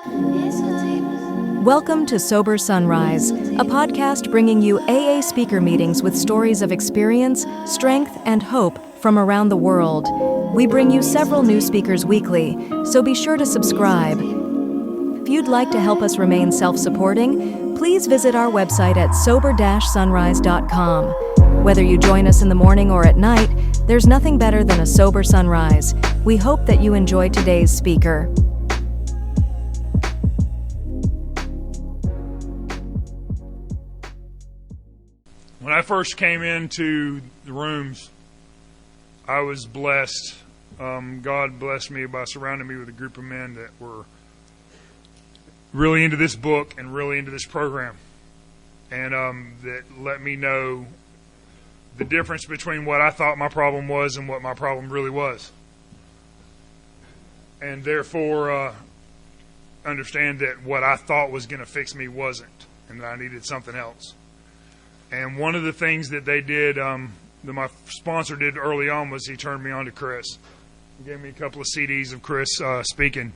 Welcome to Sober Sunrise, a podcast bringing you AA speaker meetings with stories of experience, strength, and hope from around the world. We bring you several new speakers weekly, so be sure to subscribe. If you'd like to help us remain self-supporting, please visit our website at sober-sunrise.com. Whether you join us in the morning or at night, there's nothing better than a sober sunrise. We hope that you enjoy today's speaker. When I first came into the rooms, I was blessed. God blessed me by surrounding me with a group of men that were really into this book and really into this program, and that let me know the difference between what I thought my problem was and what my problem really was, and therefore understand that what I thought was going to fix me wasn't, and that I needed something else. And one of the things that they did, that my sponsor did early on, was he turned me on to Chris. He gave me a couple of CDs of Chris speaking.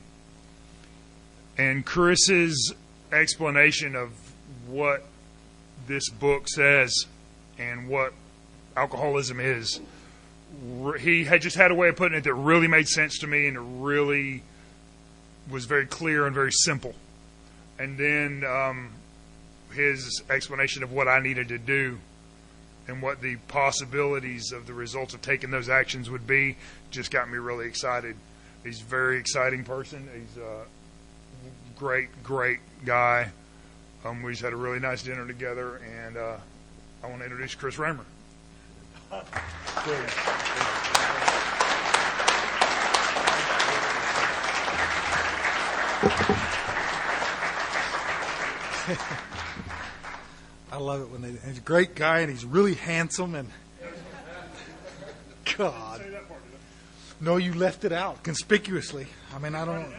And Chris's explanation of what this book says and what alcoholism is, he had just had a way of putting it that really made sense to me, and it really was very clear and very simple. And then his explanation of what I needed to do and what the possibilities of the results of taking those actions would be just got me really excited. He's a very exciting person. He's a great guy. We just had a really nice dinner together, and I want to introduce Chris Raymer. I love it when he's a great guy and he's really handsome and God. No, you left it out conspicuously. I mean, I don't know.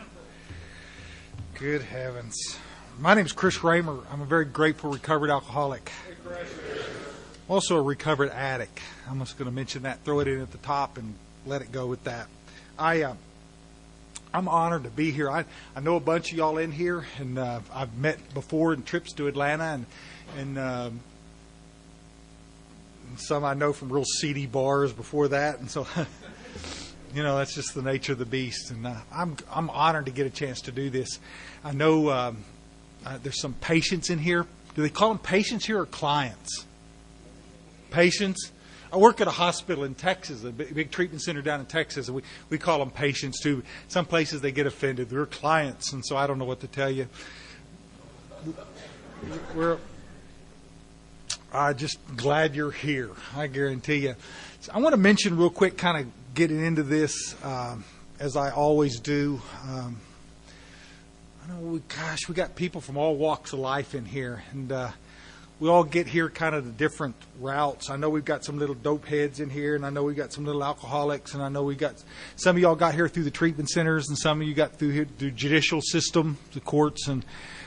Good heavens. My name's Chris Raymer. I'm a very grateful recovered alcoholic. Also a recovered addict. I'm just going to mention that, throw it in at the top and let it go with that. I'm honored to be here. I know a bunch of y'all in here, and I've met before in trips to Atlanta, and some I know from real seedy bars before that, and so that's just the nature of the beast. And I'm honored to get a chance to do this. I know there's some patients in here. Do they call them patients here or clients? Patients. I work at a hospital in Texas, a big treatment center down in Texas, and we call them patients too. Some places they get offended. They're clients, and so I don't know what to tell you. We're just glad you're here, I guarantee you. So I want to mention real quick, kind of getting into this, as I always do. I know, we got people from all walks of life in here, and we all get here kind of the different routes. I know we've got some little dope heads in here, and I know we've got some little alcoholics, and I know we got some of y'all got here through the treatment centers, and some of you got through the judicial system, the courts, and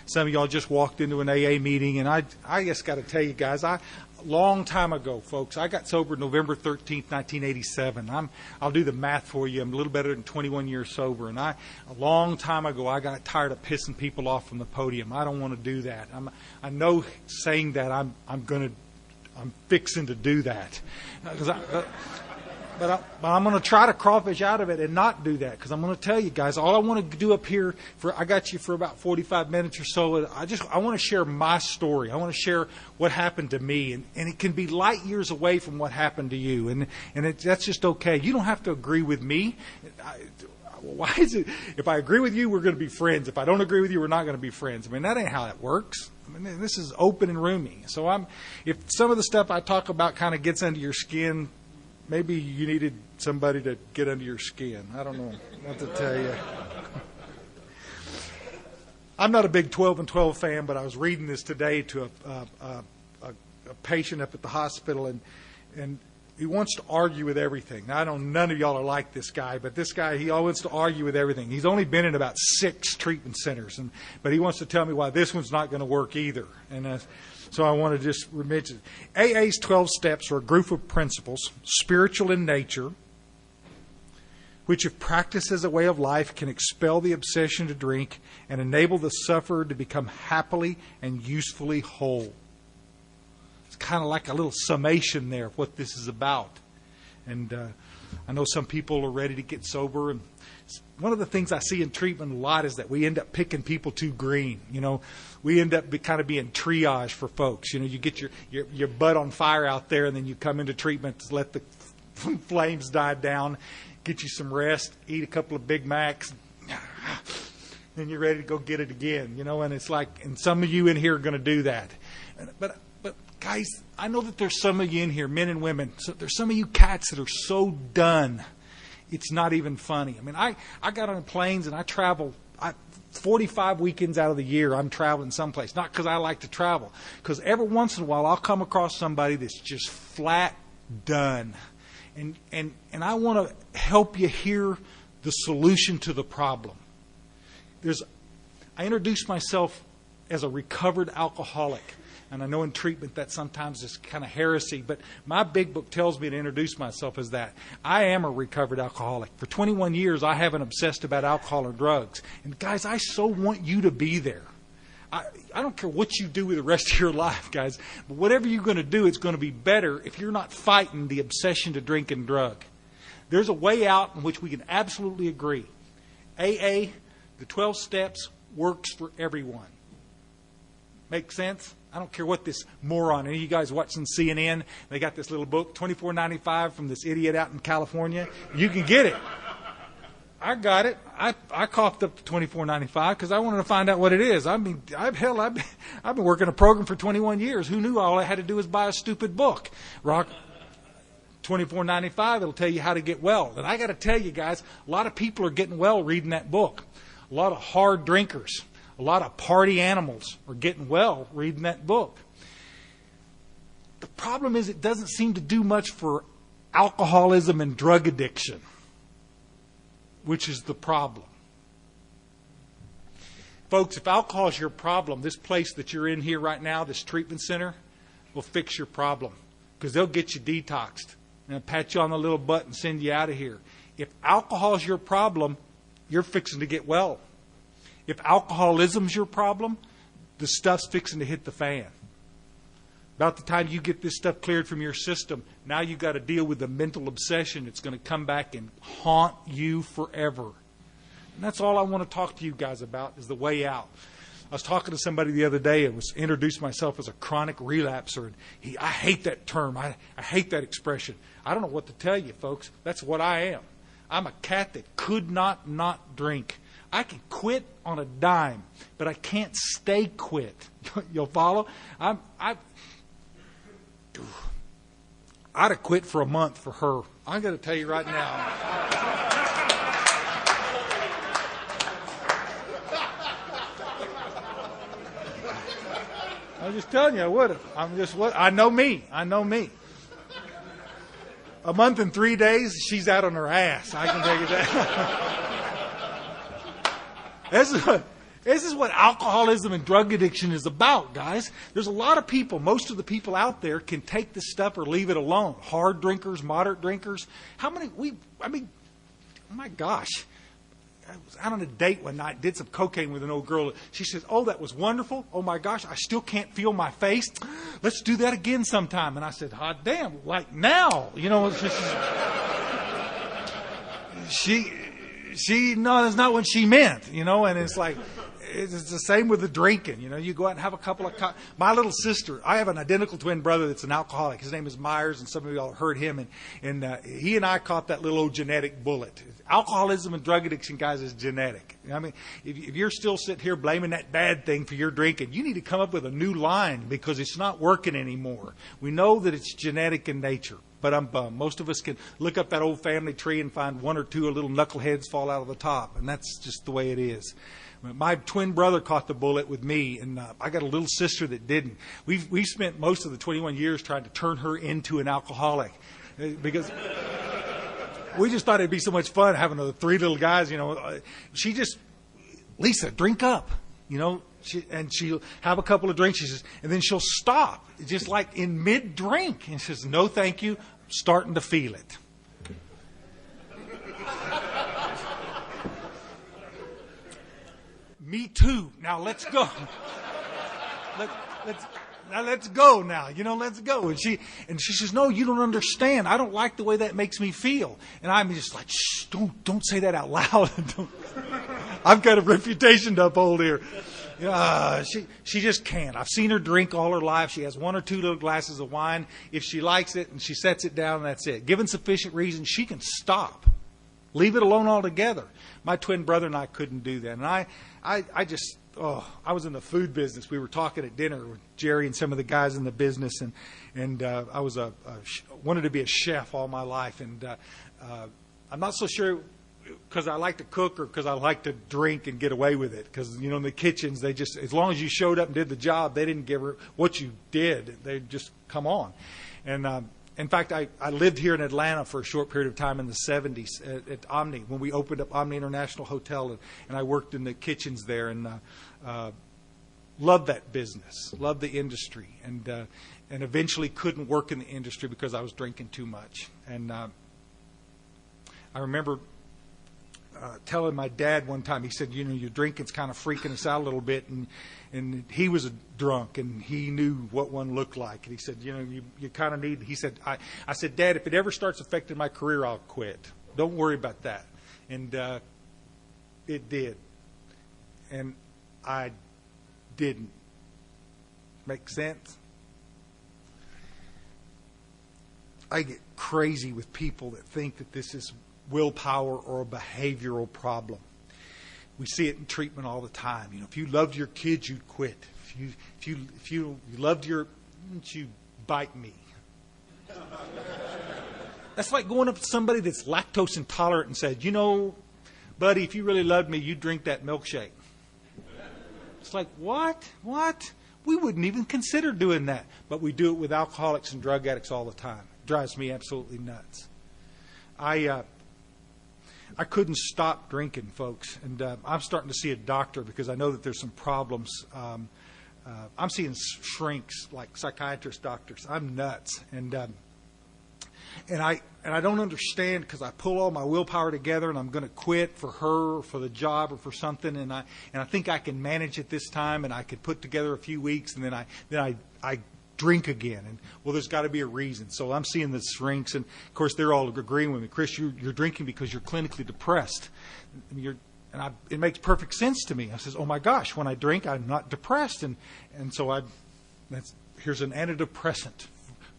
some of y'all just walked into an AA meeting. And I just got to tell you guys, long time ago, folks, I got sober November 13th, 1987. I'll do the math for you. I'm a little better than 21 years sober. And a long time ago, I got tired of pissing people off from the podium. I don't want to do that. I know saying that I'm fixing to do that. But I'm going to try to crawfish out of it and not do that, because I'm going to tell you guys, all I want to do up here, I got you for about 45 minutes or so. I want to share my story. I want to share what happened to me, and it can be light years away from what happened to you, and that's just okay. You don't have to agree with me. Why is it? If I agree with you, we're going to be friends. If I don't agree with you, we're not going to be friends. I mean, that ain't how that works. I mean, this is open and roomy. So if some of the stuff I talk about kind of gets under your skin, maybe you needed somebody to get under your skin. I don't know what to tell you. I'm not a big 12 and 12 fan, but I was reading this today to a patient up at the hospital, and he wants to argue with everything. Now, I know none of y'all are like this guy, but this guy, he always wants to argue with everything. He's only been in about 6 treatment centers, but he wants to tell me why this one's not going to work either. And so I want to just mention AA's 12 steps are a group of principles, spiritual in nature, which if practiced as a way of life can expel the obsession to drink and enable the sufferer to become happily and usefully whole. It's kind of like a little summation there of what this is about. And I know some people are ready to get sober, and one of the things I see in treatment a lot is that we end up picking people too green. We end up kind of being triage for folks. You get your butt on fire out there, and then you come into treatment to let the flames die down, get you some rest, eat a couple of Big Macs, then you're ready to go get it again. And it's like, and some of you in here are going to do that. But guys, I know that there's some of you in here, men and women. So there's some of you cats that are so done, it's not even funny. I mean, I got on planes and I travel 45 weekends out of the year. I'm traveling someplace. Not because I like to travel, because every once in a while I'll come across somebody that's just flat done. And I want to help you hear the solution to the problem. I introduced myself as a recovered alcoholic. And I know in treatment that sometimes is kind of heresy, but my big book tells me to introduce myself as that. I am a recovered alcoholic. For 21 years, I haven't obsessed about alcohol or drugs. And guys, I so want you to be there. I don't care what you do with the rest of your life, guys, but whatever you're going to do, it's going to be better if you're not fighting the obsession to drink and drug. There's a way out in which we can absolutely agree. AA, the 12 steps, works for everyone. Make sense? I don't care what this moron, any of you guys watching CNN, they got this little book, $24.95 from this idiot out in California. You can get it. I got it. I coughed up to $24.95 because I wanted to find out what it is. I mean, I've been working a program for 21 years. Who knew all I had to do was buy a stupid book? $24.95, it'll tell you how to get well. And I got to tell you guys, a lot of people are getting well reading that book. A lot of hard drinkers. A lot of party animals are getting well reading that book. The problem is it doesn't seem to do much for alcoholism and drug addiction, which is the problem. Folks, if alcohol is your problem, this place that you're in here right now, this treatment center, will fix your problem because they'll get you detoxed and pat you on the little butt and send you out of here. If alcohol is your problem, you're fixing to get well. If alcoholism's your problem, the stuff's fixing to hit the fan. About the time you get this stuff cleared from your system, now you've got to deal with the mental obsession. It's going to come back and haunt you forever. And that's all I want to talk to you guys about is the way out. I was talking to somebody the other day and was introduced myself as a chronic relapser. And I hate that term. I hate that expression. I don't know what to tell you, folks. That's what I am. I'm a cat that could not drink. I can quit on a dime, but I can't stay quit. You'll follow? I'd have quit for a month for her. I'm going to tell you right now. I'm just telling you, I would have. I know me. A month and 3 days, she's out on her ass. I can tell you that. This is what alcoholism and drug addiction is about, guys. There's a lot of people, most of the people out there can take this stuff or leave it alone. Hard drinkers, moderate drinkers. Oh my gosh. I was out on a date one night, did some cocaine with an old girl. She says, "Oh, that was wonderful. Oh my gosh, I still can't feel my face. Let's do that again sometime." And I said, "Hot damn, like now." No, that's not what she meant, and it's like, it's the same with the drinking, you go out and have a couple of, my little sister, I have an identical twin brother that's an alcoholic. His name is Myers, and some of you all heard him, and he and I caught that little old genetic bullet. Alcoholism and drug addiction, guys, is genetic. I mean, if you're still sitting here blaming that bad thing for your drinking, you need to come up with a new line because it's not working anymore. We know that it's genetic in nature. But I'm bummed. Most of us can look up that old family tree and find one or two little knuckleheads fall out of the top. And that's just the way it is. My twin brother caught the bullet with me, and I got a little sister that didn't. We've spent most of the 21 years trying to turn her into an alcoholic because we just thought it'd be so much fun having the three little guys. She just, "Lisa, drink up," and she'll have a couple of drinks. She says, and then she'll stop, just like in mid-drink. And she says, "No, thank you. Starting to feel it." Me too. Now let's go. Let's go now. Let's go. And she says, no, you don't understand. I don't like the way that makes me feel. And I'm just like, shh, don't say that out loud. I've got a reputation to uphold here. She just can't. I've seen her drink all her life. She has 1 or 2 little glasses of wine. If she likes it and she sets it down, that's it. Given sufficient reason, she can stop. Leave it alone altogether. My twin brother and I couldn't do that. And I was in the food business. We were talking at dinner with Jerry and some of the guys in the business, and I was wanted to be a chef all my life. And I'm not so sure because I like to cook or because I like to drink and get away with it. Because, in the kitchens, they just, as long as you showed up and did the job, they didn't give her what you did. They'd just come on. And in fact, I lived here in Atlanta for a short period of time in the 70s at Omni, when we opened up Omni International Hotel, and I worked in the kitchens there, and loved that business, loved the industry, and eventually couldn't work in the industry because I was drinking too much. And I remember telling my dad one time, he said, your drinking's kind of freaking us out a little bit, and he was a drunk, and he knew what one looked like. And he said, you kind of need, he said, I said, Dad, if it ever starts affecting my career, I'll quit. Don't worry about that. And it did. And I didn't. Make sense? I get crazy with people that think that this is willpower or a behavioral problem. We see it in treatment all the time. If you loved your kids, you'd quit. If you loved you'd bite me. That's like going up to somebody that's lactose intolerant and said, buddy, if you really loved me, you'd drink that milkshake. It's like, what? We wouldn't even consider doing that. But we do it with alcoholics and drug addicts all the time. It drives me absolutely nuts. I couldn't stop drinking, folks, and I'm starting to see a doctor because I know that there's some problems. I'm seeing shrinks, like psychiatrist doctors. I'm nuts, and I don't understand because I pull all my willpower together and I'm going to quit for her or for the job or for something, and I think I can manage it this time, and I could put together a few weeks, and then I drink again. And there's got to be a reason. So I'm seeing the shrinks, and of course they're all agreeing with me. Chris, you're drinking because you're clinically depressed. It makes perfect sense to me. I says, oh my gosh, when I drink, I'm not depressed, and so here's an antidepressant,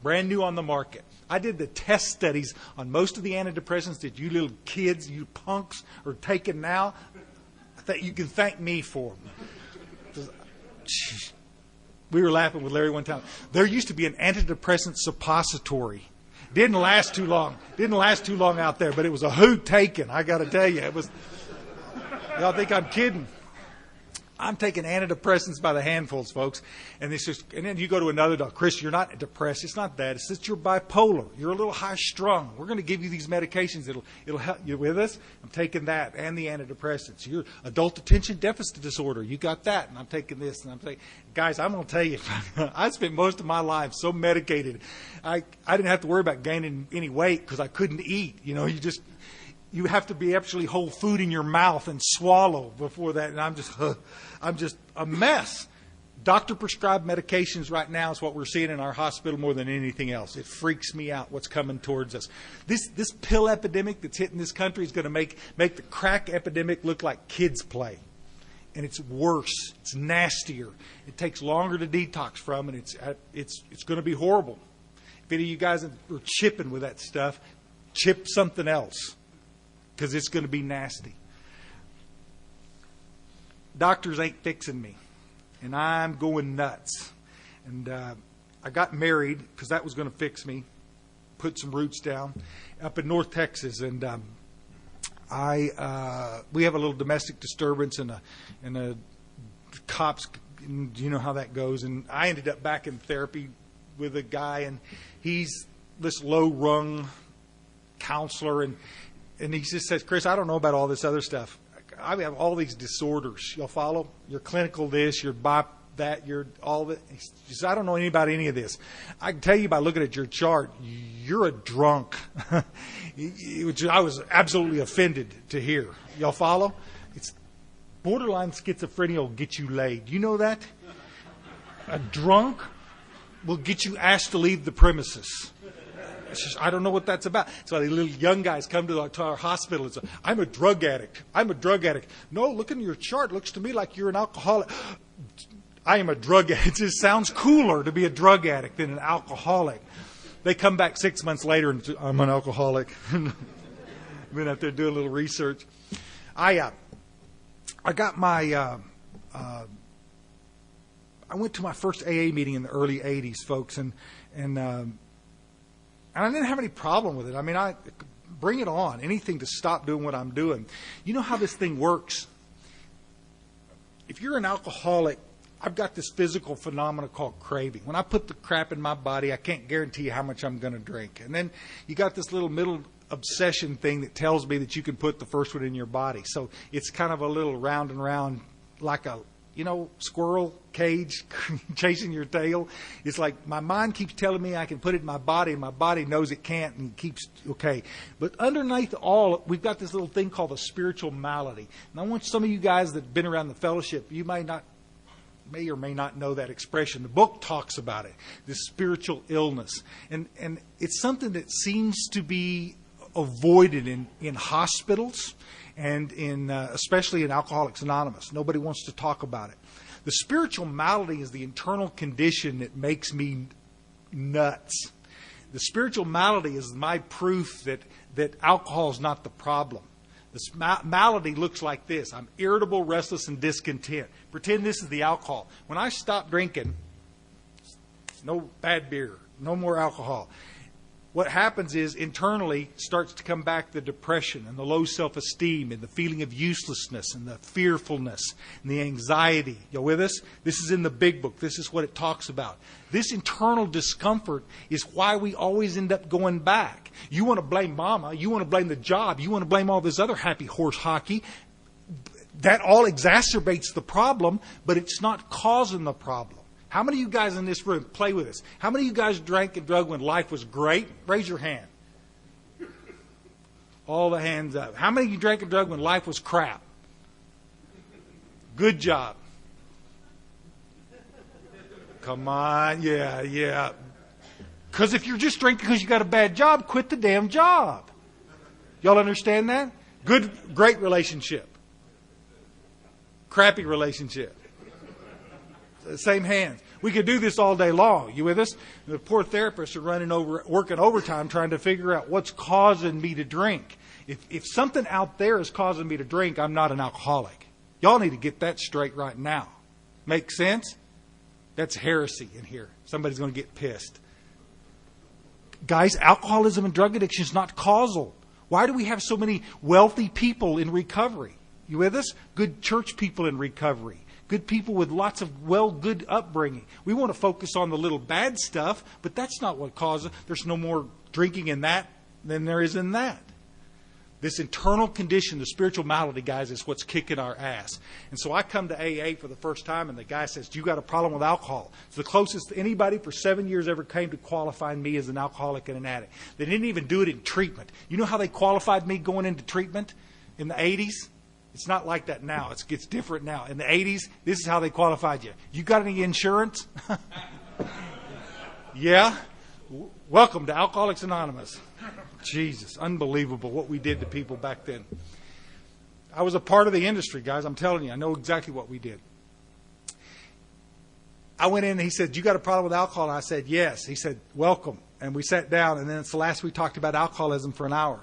brand new on the market. I did the test studies on most of the antidepressants that you little kids, you punks, are taking now. You can thank me for them. We were laughing with Larry one time. There used to be an antidepressant suppository. Didn't last too long. Didn't last too long out there, but it was a hoot taken. I got to tell you, it was. Y'all think I'm kidding? I'm taking antidepressants by the handfuls, folks. And then you go to another doctor. Chris, you're not depressed. It's not that. It's that you're bipolar. You're a little high strung. We're going to give you these medications. It'll help you with us. I'm taking that and the antidepressants. You're adult attention deficit disorder. You got that, and I'm taking this. And I'm saying, guys, I'm going to tell you, I spent most of my life so medicated. I didn't have to worry about gaining any weight because I couldn't eat. You have to be actually hold food in your mouth and swallow before that. And I'm just a mess. Doctor prescribed medications right now is what we're seeing in our hospital more than anything else. It freaks me out what's coming towards us. This pill epidemic that's hitting this country is going to make the crack epidemic look like kids play. And it's worse. It's nastier. It takes longer to detox from, and it's going to be horrible. If any of you guys are chipping with that stuff, chip something else, because it's going to be nasty. Doctors ain't fixing me, and I'm going nuts. And I got married because that was going to fix me, put some roots down up in North Texas. And we have a little domestic disturbance, and the cops, you know how that goes. And I ended up back in therapy with a guy, and he's this low-rung counselor, and he just says, Chris, I don't know about all this other stuff. I have all these disorders. You'll follow? You're clinical this, you're that, you're all that. He says, I don't know anything about any of this. I can tell you by looking at your chart, you're a drunk. Which I was absolutely offended to hear. Y'all follow? borderline schizophrenia will get you laid. You know that? A drunk will get you asked to leave the premises. I don't know what that's about. So the little young guys come to our hospital and say, I'm a drug addict. I'm a drug addict. No, look in your chart. Looks to me like you're an alcoholic. I am a drug addict. It just sounds cooler to be a drug addict than an alcoholic. They come back 6 months later and say, I'm an alcoholic. Been out there doing a little research. I got my... I went to my first AA meeting in the early 80s, folks, and I didn't have any problem with it. I mean, I bring it on, anything to stop doing what I'm doing. You know how this thing works? If you're an alcoholic, I've got this physical phenomenon called craving. When I put the crap in my body, I can't guarantee you how much I'm going to drink. And then you got this little middle obsession thing that tells me that you can put the first one in your body. So it's kind of a little round and round, like a squirrel cage chasing your tail. It's like my mind keeps telling me I can put it in my body, and my body knows it can't and keeps okay. But underneath all, we've got this little thing called a spiritual malady. And I want some of you guys that have been around the fellowship, you may or may not know that expression. The book talks about it, this spiritual illness. And it's something that seems to be avoided in hospitals and especially in Alcoholics Anonymous. Nobody wants to talk about it. The spiritual malady is the internal condition that makes me nuts. The spiritual malady is my proof that alcohol is not the problem. This malady looks like this. I'm irritable, restless, and discontent. Pretend this is the alcohol. When I stop drinking, no bad beer, no more alcohol. What happens is internally starts to come back the depression and the low self-esteem and the feeling of uselessness and the fearfulness and the anxiety. You with us? This is in the big book. This is what it talks about. This internal discomfort is why we always end up going back. You want to blame mama. You want to blame the job. You want to blame all this other happy horse hockey. That all exacerbates the problem, but it's not causing the problem. How many of you guys in this room, play with us, how many of you guys drank and drug when life was great? Raise your hand. All the hands up. How many of you drank and drug when life was crap? Good job. Come on, yeah. Because if you're just drinking because you got a bad job, quit the damn job. Y'all understand that? Great relationship. Crappy relationship. Same hands. We could do this all day long. You with us? The poor therapists are working overtime trying to figure out what's causing me to drink. If something out there is causing me to drink, I'm not an alcoholic. Y'all need to get that straight right now. Make sense? That's heresy in here. Somebody's going to get pissed. Guys, alcoholism and drug addiction is not causal. Why do we have so many wealthy people in recovery? You with us? Good church people in recovery. Good people with lots of good upbringing. We want to focus on the little bad stuff, but that's not what causes it. There's no more drinking in that than there is in that. This internal condition, the spiritual malady, guys, is what's kicking our ass. And so I come to AA for the first time, and the guy says, "You got a problem with alcohol?" It's the closest anybody for 7 years ever came to qualifying me as an alcoholic and an addict. They didn't even do it in treatment. You know how they qualified me going into treatment in the 80s? It's not like that now. It gets different now. In the 80s, this is how they qualified you. You got any insurance? Yeah? Welcome to Alcoholics Anonymous. Jesus, unbelievable what we did to people back then. I was a part of the industry, guys. I'm telling you, I know exactly what we did. I went in and he said, "You got a problem with alcohol?" And I said, "Yes." He said, "Welcome." And we sat down, and then it's the last we talked about alcoholism for an hour.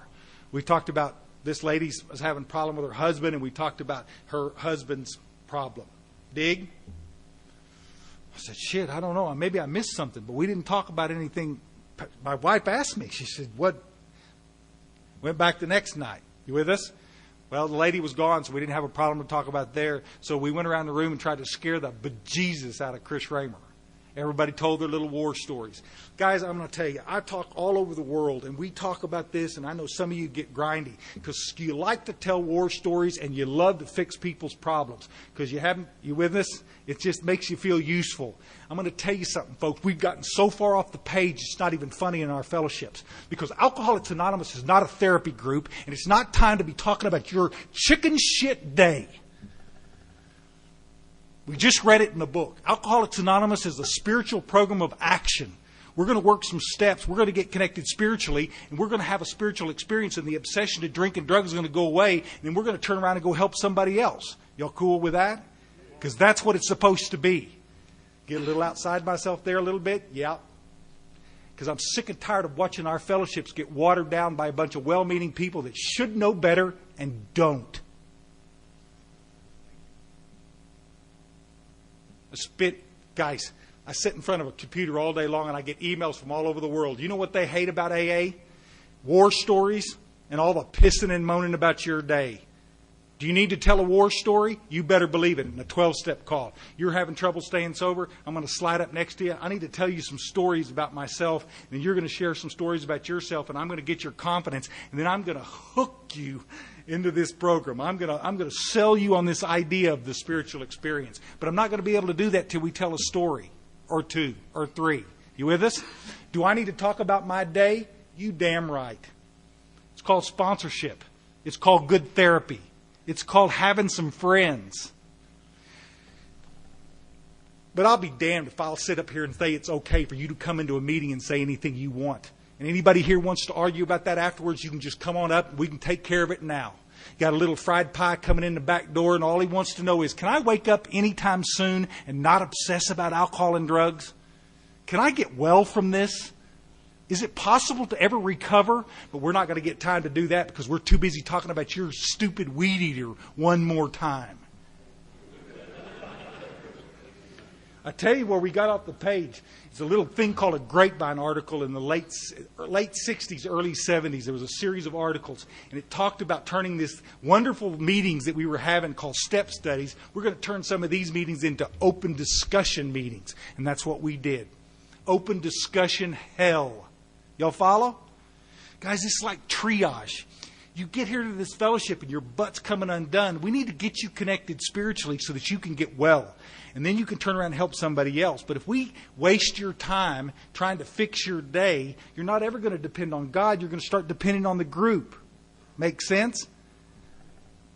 We talked about this lady was having a problem with her husband, and we talked about her husband's problem. Dig? I said, "Shit, I don't know. Maybe I missed something." But we didn't talk about anything. My wife asked me. She said, "What?" Went back the next night. You with us? Well, the lady was gone, so we didn't have a problem to talk about there. So we went around the room and tried to scare the bejesus out of Chris Raymer. Everybody told their little war stories. Guys, I'm going to tell you, I talk all over the world, and we talk about this, and I know some of you get grindy because you like to tell war stories and you love to fix people's problems because you with us? It just makes you feel useful. I'm going to tell you something, folks. We've gotten so far off the page, it's not even funny in our fellowships because Alcoholics Anonymous is not a therapy group, and it's not time to be talking about your chicken shit day. We just read it in the book. Alcoholics Anonymous is a spiritual program of action. We're going to work some steps. We're going to get connected spiritually, and we're going to have a spiritual experience, and the obsession to drink and drugs is going to go away, and then we're going to turn around and go help somebody else. Y'all cool with that? Because that's what it's supposed to be. Get a little outside myself there a little bit? Yeah. Because I'm sick and tired of watching our fellowships get watered down by a bunch of well-meaning people that should know better and don't. Guys, I sit in front of a computer all day long and I get emails from all over the world. You know what they hate about AA? War stories and all the pissing and moaning about your day. Do you need to tell a war story? You better believe it in a 12-step call. You're having trouble staying sober? I'm going to slide up next to you. I need to tell you some stories about myself, and you're going to share some stories about yourself, and I'm going to get your confidence, and then I'm going to hook you into this program. I'm going to sell you on this idea of the spiritual experience. But I'm not going to be able to do that till we tell a story or two or three. You with us? Do I need to talk about my day? You damn right. It's called sponsorship. It's called good therapy. It's called having some friends. But I'll be damned if I'll sit up here and say it's okay for you to come into a meeting and say anything you want. And anybody here wants to argue about that afterwards, you can just come on up and we can take care of it now. Got a little fried pie coming in the back door, and all he wants to know is, can I wake up anytime soon and not obsess about alcohol and drugs? Can I get well from this? Is it possible to ever recover? But we're not going to get time to do that because we're too busy talking about your stupid weed eater one more time. I tell you where we got off the page. It's a little thing called a Grapevine article in the late 60s, early 70s. There was a series of articles, and it talked about turning this wonderful meetings that we were having called step studies. We're going to turn some of these meetings into open discussion meetings, and that's what we did. Open discussion hell. Y'all follow? Guys, it's like triage. You get here to this fellowship and your butt's coming undone. We need to get you connected spiritually so that you can get well. And then you can turn around and help somebody else. But if we waste your time trying to fix your day, you're not ever going to depend on God. You're going to start depending on the group. Make sense?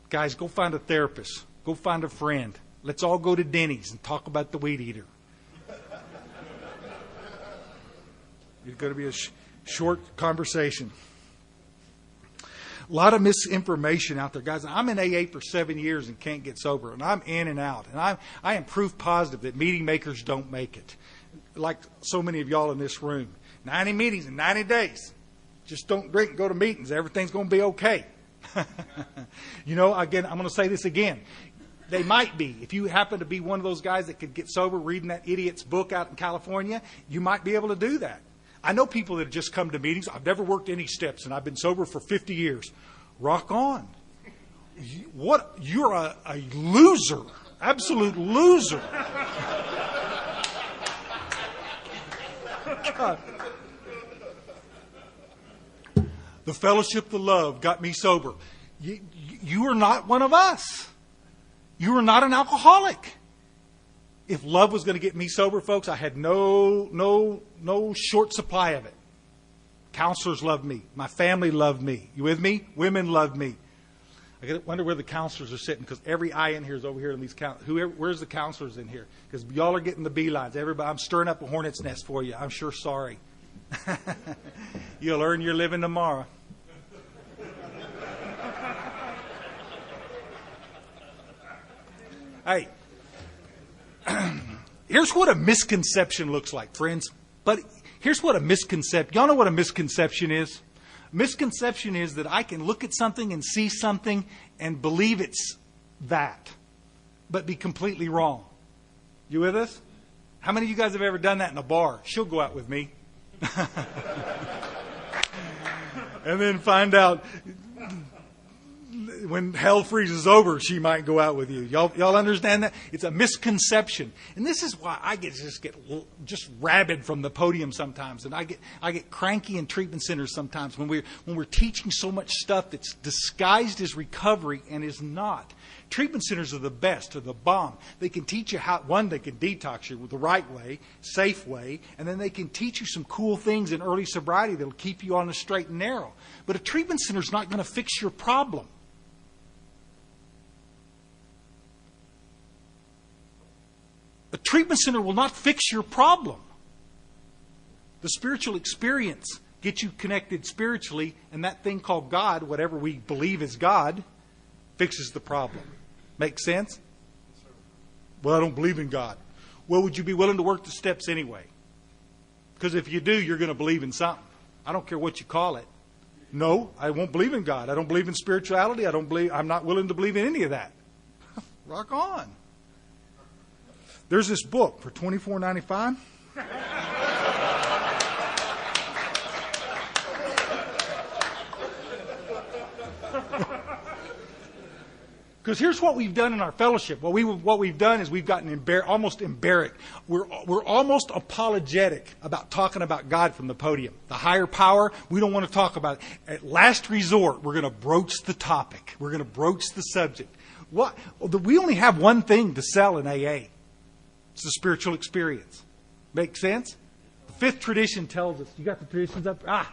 Guys, go find a therapist. Go find a friend. Let's all go to Denny's and talk about the weed eater. It's going to be a short conversation. A lot of misinformation out there. Guys, I'm in AA for 7 years and can't get sober. And I'm in and out. And I am proof positive that meeting makers don't make it. Like so many of y'all in this room. 90 meetings in 90 days. Just don't drink and go to meetings. Everything's going to be okay. You know, again, I'm going to say this again. They might be. If you happen to be one of those guys that could get sober reading that idiot's book out in California, you might be able to do that. I know people that have just come to meetings. I've never worked any steps, and I've been sober for 50 years. Rock on. What? You're a loser. Absolute loser. God. The fellowship, the love got me sober. You are not one of us. You are not an alcoholic. If love was going to get me sober, folks, I had no short supply of it. Counselors loved me. My family loved me. You with me? Women loved me. I wonder where the counselors are sitting, because every eye in here is over here in these where's the counselors in here? Because y'all are getting the beelines. Everybody, I'm stirring up a hornet's nest for you. I'm sure sorry. You'll earn your living tomorrow. Hey. Here's what a misconception looks like, friends. But here's what a misconception. Y'all know what a misconception is? Misconception is that I can look at something and see something and believe it's that, but be completely wrong. You with us? How many of you guys have ever done that in a bar? She'll go out with me. And then find out when hell freezes over, she might go out with you. Y'all understand that? It's a misconception. And this is why I get rabid from the podium sometimes. And I get cranky in treatment centers sometimes when we're teaching so much stuff that's disguised as recovery and is not. Treatment centers are the best, are the bomb. They can teach you how, one, they can detox you the right way, safe way, and then they can teach you some cool things in early sobriety that'll keep you on the straight and narrow. But a treatment center is not going to fix your problem. A treatment center will not fix your problem. The spiritual experience gets you connected spiritually, and that thing called God, whatever we believe is God, fixes the problem. Make sense? Well, I don't believe in God. Well, would you be willing to work the steps anyway? Because if you do, you're going to believe in something. I don't care what you call it. No, I won't believe in God. I don't believe in spirituality. I'm not willing to believe in any of that. Rock on. There's this book for $24.95. Because here's what we've done in our fellowship. What we've done is we've gotten almost embarrassed. We're almost apologetic about talking about God from the podium. The higher power, we don't want to talk about it. At last resort, we're going to broach the topic. We're going to broach the subject. We only have one thing to sell in AA. It's the spiritual experience. Make sense? The fifth tradition tells us. You got the traditions up? Right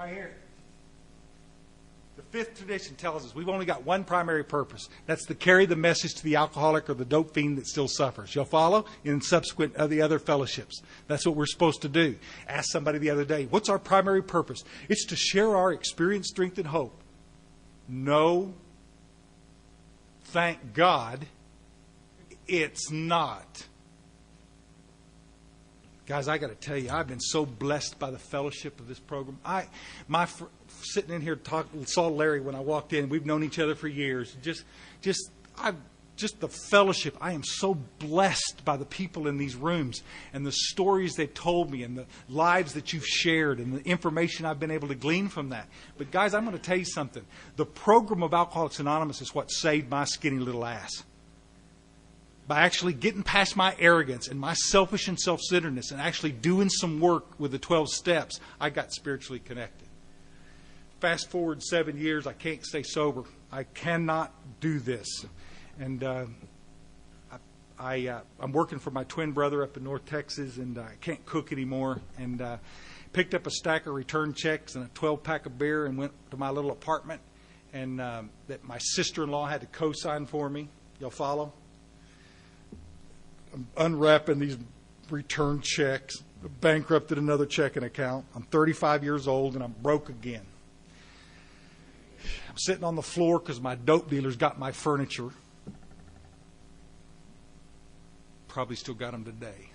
here. The fifth tradition tells us we've only got one primary purpose. That's to carry the message to the alcoholic or the dope fiend that still suffers. You'll follow? In subsequent of the other fellowships. That's what we're supposed to do. Asked somebody the other day, what's our primary purpose? It's to share our experience, strength, and hope. No, thank God, it's not. Guys, I got to tell you, I've been so blessed by the fellowship of this program. Sitting in here saw Larry when I walked in. We've known each other for years. Just the fellowship. I am so blessed by the people in these rooms and the stories they've told me and the lives that you've shared and the information I've been able to glean from that. But guys, I'm going to tell you something. The program of Alcoholics Anonymous is what saved my skinny little ass. By actually getting past my arrogance and my selfish and self-centeredness and actually doing some work with the 12 steps, I got spiritually connected. Fast forward 7 years, I can't stay sober. I cannot do this. And I'm working for my twin brother up in North Texas, and I can't cook anymore. And picked up a stack of return checks and a 12-pack of beer and went to my little apartment, and that my sister-in-law had to co-sign for me. Y'all follow? I'm unwrapping these return checks. I bankrupted another checking account. I'm 35 years old, and I'm broke again. I'm sitting on the floor because my dope dealers got my furniture. Probably still got them today.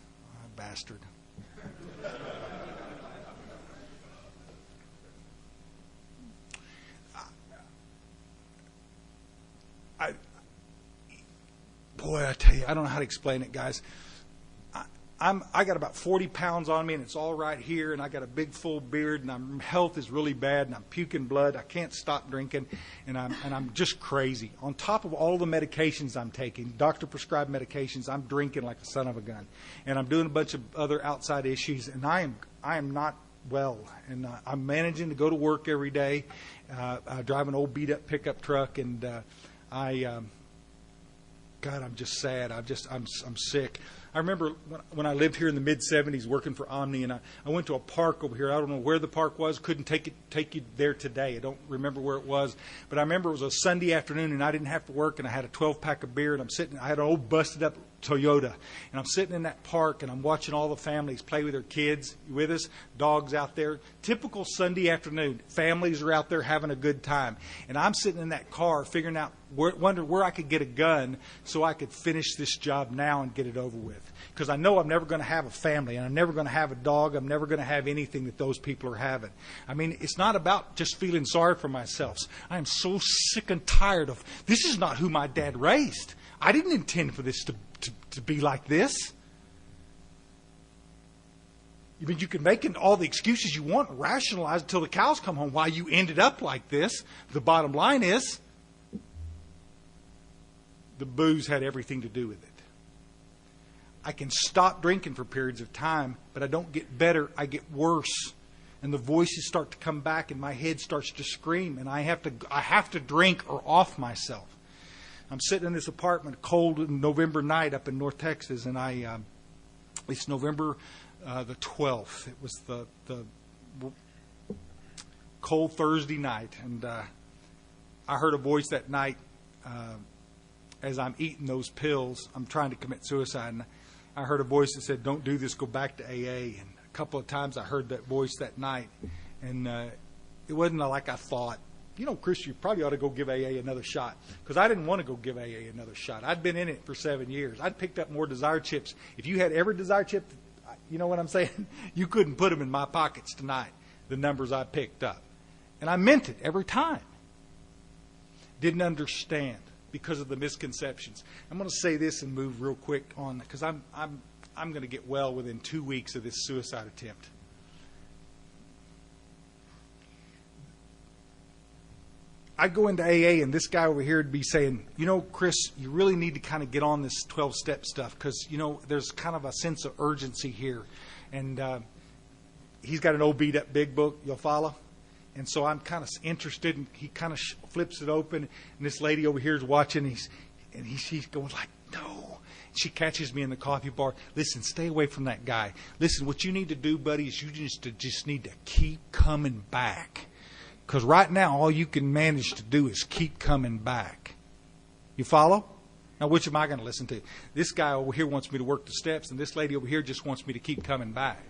Bastard. I tell you, I don't know how to explain it, guys. I got about 40 pounds on me, and it's all right here, and I got a big full beard, and my health is really bad, and I'm puking blood. I can't stop drinking, and I'm just crazy. On top of all the medications I'm taking, doctor-prescribed medications, I'm drinking like a son of a gun, and I'm doing a bunch of other outside issues, and I am not well, and I'm managing to go to work every day. I drive an old beat-up pickup truck, and God, I'm just sad. I'm sick. I remember when I lived here in the mid-'70s working for Omni, and I went to a park over here. I don't know where the park was. Couldn't take you there today. I don't remember where it was. But I remember it was a Sunday afternoon, and I didn't have to work, and I had a 12-pack of beer, and I had an old busted-up Toyota. And I'm sitting in that park, and I'm watching all the families play with their kids. You with us? Dogs out there. Typical Sunday afternoon. Families are out there having a good time. And I'm sitting in that car figuring out, wondering where I could get a gun so I could finish this job now and get it over with. Because I know I'm never going to have a family, and I'm never going to have a dog. I'm never going to have anything that those people are having. I mean, it's not about just feeling sorry for myself. I am so sick and tired of, this is not who my dad raised. I didn't intend for this to be like this. I mean, you can make all the excuses you want and rationalize until the cows come home why you ended up like this. The bottom line is, the booze had everything to do with it. I can stop drinking for periods of time, but I don't get better. I get worse. And the voices start to come back, and my head starts to scream, and I have to drink or off myself. I'm sitting in this apartment, cold November night up in North Texas, and it's November the 12th. It was the cold Thursday night, and I heard a voice that night. as I'm eating those pills, I'm trying to commit suicide. And I heard a voice that said, "Don't do this, go back to AA." And a couple of times I heard that voice that night. And it wasn't like I thought, Chris, you probably ought to go give AA another shot. Because I didn't want to go give AA another shot. I'd been in it for 7 years. I'd picked up more Desire chips. If you had every Desire chip, you know what I'm saying? You couldn't put them in my pockets tonight, the numbers I picked up. And I meant it every time. Didn't understand because of the misconceptions. I'm going to say this and move real quick on, because I'm going to get well within 2 weeks of this suicide attempt. I'd go into AA, and this guy over here would be saying, Chris, you really need to kind of get on this 12-step stuff because, there's kind of a sense of urgency here. And he's got an old beat-up big book. You'll follow? And so I'm kind of interested, and he kind of flips it open, and this lady over here is watching, she's going like, no. She catches me in the coffee bar. Listen, stay away from that guy. Listen, what you need to do, buddy, is you just need to keep coming back. Because right now, all you can manage to do is keep coming back. You follow? Now, which am I going to listen to? This guy over here wants me to work the steps, and this lady over here just wants me to keep coming back.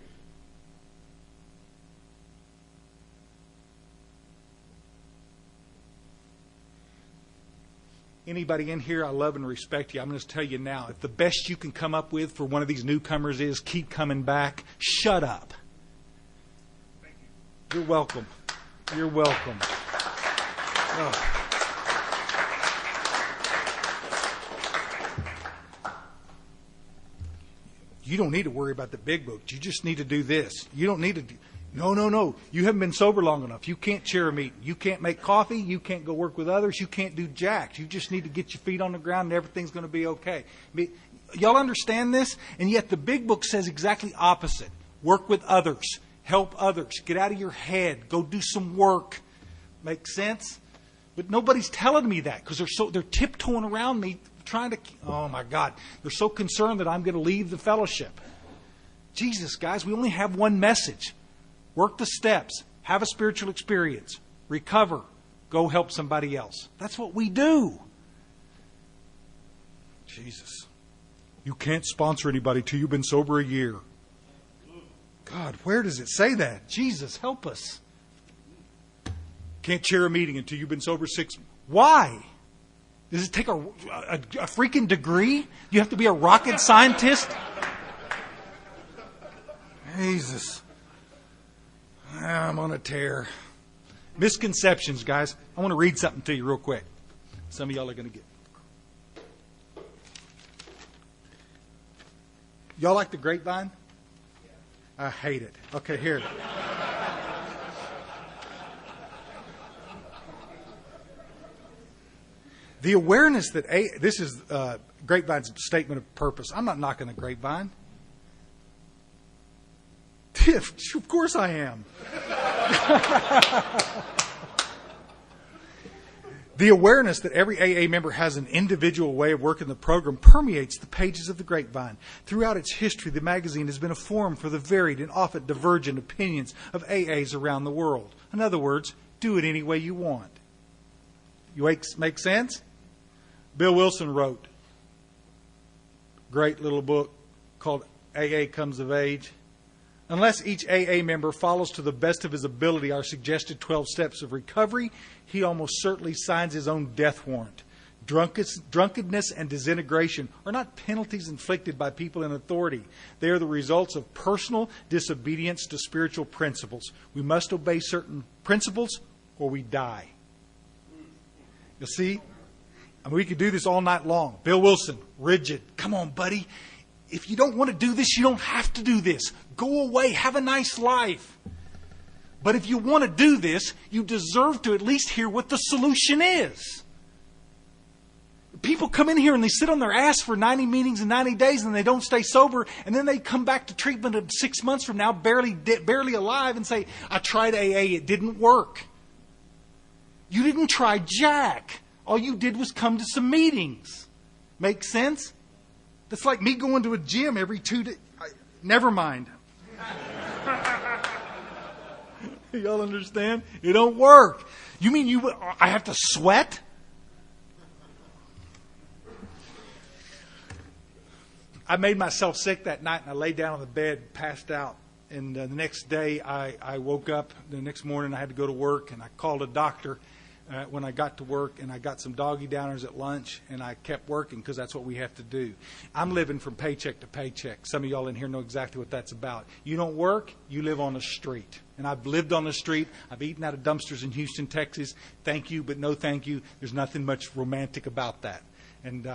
Anybody in here, I love and respect you. I'm going to tell you now, if the best you can come up with for one of these newcomers is keep coming back, shut up. Thank you. You're welcome. You're welcome. Oh. You don't need to worry about the big book. You just need to do this. You don't need to do... No. You haven't been sober long enough. You can't chair a meeting. You can't make coffee. You can't go work with others. You can't do jack. You just need to get your feet on the ground and everything's going to be okay. Y'all understand this? And yet the big book says exactly opposite. Work with others. Help others. Get out of your head. Go do some work. Make sense? But nobody's telling me that because they're tiptoeing around me trying to... Oh, my God. They're so concerned that I'm going to leave the fellowship. Jesus, guys, we only have one message. Work the steps. Have a spiritual experience. Recover. Go help somebody else. That's what we do. Jesus. You can't sponsor anybody till you've been sober a year. God, where does it say that? Jesus, help us. Can't chair a meeting until you've been sober 6 months. Why? Does it take a freaking degree? You have to be a rocket scientist? Jesus. I'm on a tear. Misconceptions, guys. I want to read something to you real quick. Some of y'all are going to get. Y'all like the grapevine? I hate it. Okay, here. The awareness that this is Grapevine's statement of purpose. I'm not knocking the grapevine. Of course I am. The awareness that every AA member has an individual way of working the program permeates the pages of the Grapevine. Throughout its history, the magazine has been a forum for the varied and often divergent opinions of AAs around the world. In other words, do it any way you want. You make sense? Bill Wilson wrote a great little book called AA Comes of Age. Unless each AA member follows to the best of his ability our suggested 12 steps of recovery, he almost certainly signs his own death warrant. Drunkenness and disintegration are not penalties inflicted by people in authority. They are the results of personal disobedience to spiritual principles. We must obey certain principles or we die. You see? I mean, we could do this all night long. Bill Wilson, rigid. Come on, buddy. If you don't want to do this, you don't have to do this. Go away. Have a nice life. But if you want to do this, you deserve to at least hear what the solution is. People come in here and they sit on their ass for 90 meetings in 90 days and they don't stay sober. And then they come back to treatment 6 months from now, barely alive, and say, I tried AA. It didn't work. You didn't try jack. All you did was come to some meetings. Make sense? That's like me going to a gym every 2 days. Never mind. Y'all understand? It don't work. You mean I have to sweat? I made myself sick that night, and I laid down on the bed, passed out. And the next day, I woke up. The next morning, I had to go to work, and I called a doctor when I got to work, and I got some doggy downers at lunch, and I kept working because that's what we have to do. I'm living from paycheck to paycheck. Some of y'all in here know exactly what that's about. You don't work, you live on the street. And I've lived on the street. I've eaten out of dumpsters in Houston, Texas. Thank you, but no thank you. There's nothing much romantic about that. And,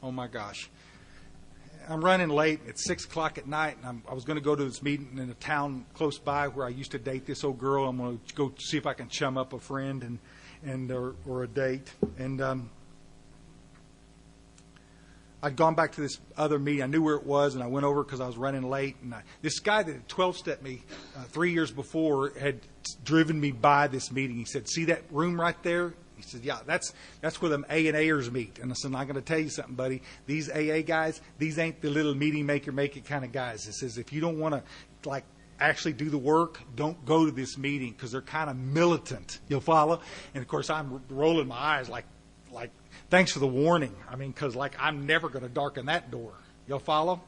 oh my gosh. I'm running late. It's 6 o'clock at night, and I was going to go to this meeting in a town close by where I used to date this old girl. I'm going to go see if I can chum up a friend or a date. And I'd gone back to this other meeting. I knew where it was, and I went over because I was running late. And this guy that had 12-stepped me 3 years before had driven me by this meeting. He said, "See that room right there?" He said, "Yeah, that's where them A and A'ers meet." And I said, "I'm going to tell you something, buddy. These AA guys, these ain't the little meeting make it kind of guys." It says, if you don't want to actually do the work, don't go to this meeting because they're kind of militant. You'll follow? And of course, I'm rolling my eyes like, thanks for the warning. I mean, because I'm never going to darken that door. You'll follow?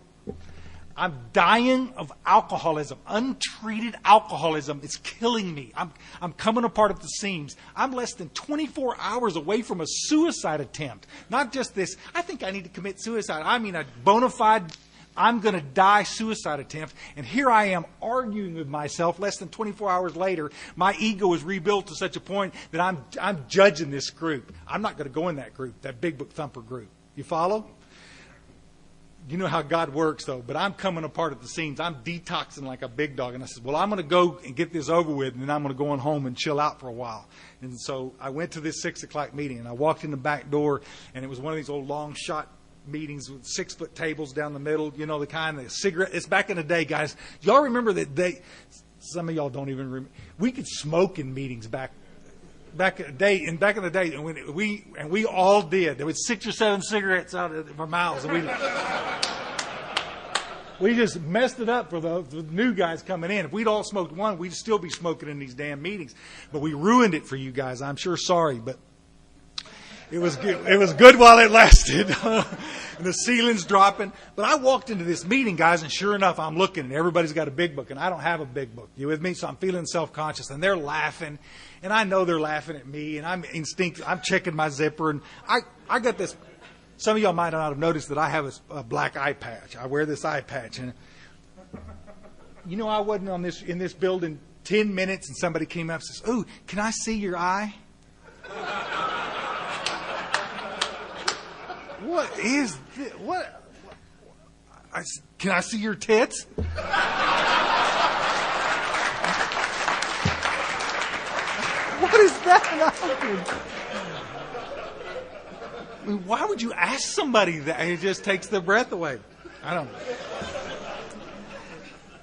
I'm dying of alcoholism. Untreated alcoholism is killing me. I'm coming apart at the seams. I'm less than 24 hours away from a suicide attempt. Not just this, I think I need to commit suicide. I mean a bona fide, I'm going to die suicide attempt. And here I am arguing with myself less than 24 hours later. My ego is rebuilt to such a point that I'm judging this group. I'm not going to go in that group, that big book thumper group. You follow? You know how God works, though. But I'm coming apart at the seams. I'm detoxing like a big dog. And I said, well, I'm going to go and get this over with, and then I'm going to go on home and chill out for a while. And so I went to this 6 o'clock meeting, and I walked in the back door, and it was one of these old long shot meetings with 6-foot tables down the middle, you know, the kind of cigarette. It's back in the day, guys. Y'all remember that some of y'all don't even remember. We could smoke in meetings back in the day, and when we all did. There was 6 or 7 cigarettes out of our mouths, and we just messed it up for the new guys coming in. If we'd all smoked one, we'd still be smoking in these damn meetings. But we ruined it for you guys. I'm sure sorry, but it was good. It was good while it lasted. And the ceiling's dropping. But I walked into this meeting, guys, and sure enough, I'm looking, and everybody's got a big book, and I don't have a big book. You with me? So I'm feeling self-conscious, and they're laughing, and I know they're laughing at me, and I'm checking my zipper, and I got this. Some of y'all might not have noticed that I have a black eye patch. I wear this eye patch, and you know I wasn't in this building 10 minutes, and somebody came up and says, "Oh, can I see your eye?" What is this? What? Can I see your tits? What is that? I mean, why would you ask somebody that? It just takes their breath away. I don't know.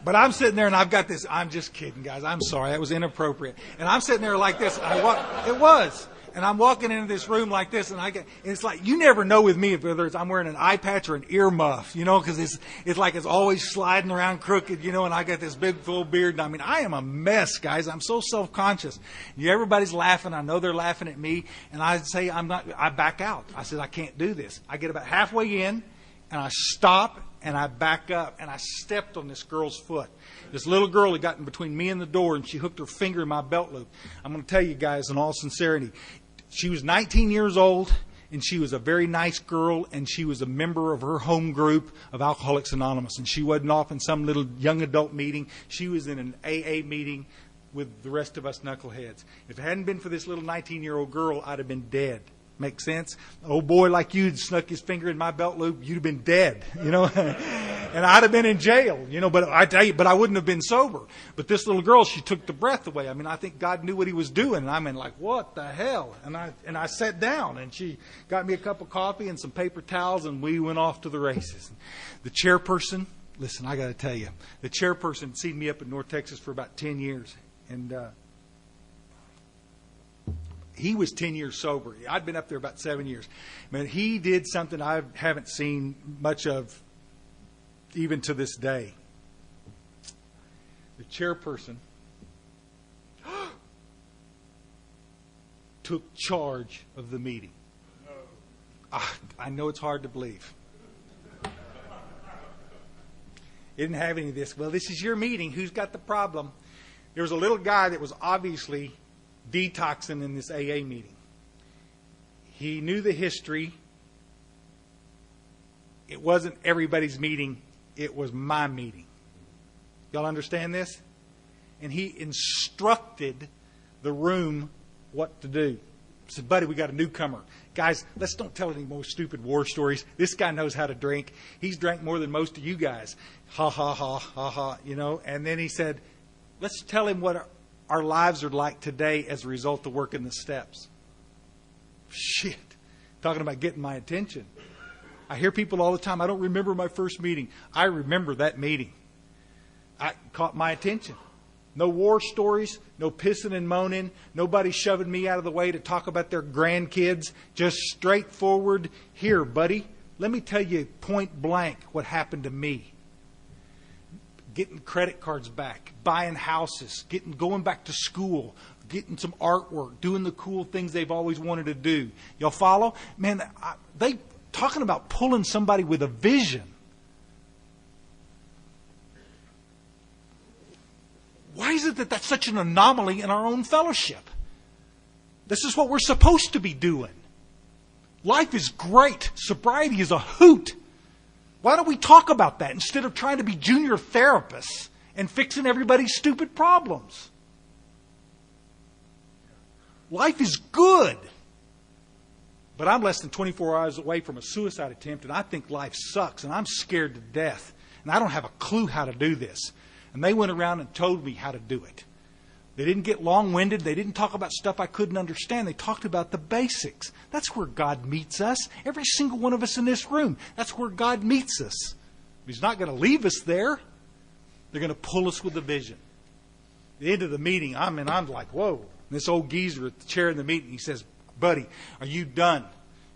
But I'm sitting there and I've got this. I'm just kidding, guys. I'm sorry. That was inappropriate. And I'm sitting there like this. It was. And I'm walking into this room like this, and it's like, you never know with me whether I'm wearing an eye patch or an ear muff, you know, because it's like it's always sliding around crooked, you know, and I got this big full beard. And I mean, I am a mess, guys. I'm so self-conscious. Everybody's laughing. I know they're laughing at me. And I say, I back out. I said, I can't do this. I get about halfway in, and I stop, and I back up, and I stepped on this girl's foot. This little girl had gotten between me and the door, and she hooked her finger in my belt loop. I'm going to tell you guys in all sincerity, she was 19 years old, and she was a very nice girl, and she was a member of her home group of Alcoholics Anonymous. And she wasn't off in some little young adult meeting. She was in an AA meeting with the rest of us knuckleheads. If it hadn't been for this little 19-year-old girl, I'd have been dead. Make sense? An old boy like you snuck his finger in my belt loop, you'd have been dead, you know. And I'd have been in jail, you know. But I tell you, but I wouldn't have been sober. But this little girl, she took the breath away. I mean, I think God knew what He was doing. And I'm in like, what the hell? And I sat down, and she got me a cup of coffee and some paper towels, and we went off to the races. The chairperson, listen, I got to tell you, the chairperson had seen me up in North Texas for about 10 years, and he was 10 years sober. I'd been up there about 7 years. Man, he did something I haven't seen much of even to this day. The chairperson took charge of the meeting. I know it's hard to believe. It didn't have any of this. Well, this is your meeting. Who's got the problem? There was a little guy that was obviously detoxing in this AA meeting. He knew the history. It wasn't everybody's meeting. It was my meeting. Y'all understand this? And he instructed the room what to do. He said, buddy, we got a newcomer. Guys, let's don't tell any more stupid war stories. This guy knows how to drink. He's drank more than most of you guys. Ha, ha, ha, ha, ha, you know. And then he said, let's tell him what our lives are like today as a result of working the steps. Shit. Talking about getting my attention. I hear people all the time, I don't remember my first meeting. I remember that meeting. I caught my attention. No war stories, no pissing and moaning, nobody shoving me out of the way to talk about their grandkids. Just straightforward, here, buddy, let me tell you point blank what happened to me. Getting credit cards back, buying houses, going back to school, getting some artwork, doing the cool things they've always wanted to do. Y'all follow? Man, they talking about pulling somebody with a vision. Why is it that that's such an anomaly in our own fellowship? This is what we're supposed to be doing. Life is great. Sobriety is a hoot. Why don't we talk about that instead of trying to be junior therapists and fixing everybody's stupid problems? Life is good. But I'm less than 24 hours away from a suicide attempt, and I think life sucks, and I'm scared to death. And I don't have a clue how to do this. And they went around and told me how to do it. They didn't get long-winded. They didn't talk about stuff I couldn't understand. They talked about the basics. That's where God meets us. Every single one of us in this room. That's where God meets us. He's not going to leave us there. They're going to pull us with a vision. At the end of the meeting, I'm like, whoa. And this old geezer at the chair in the meeting, he says, buddy, are you done?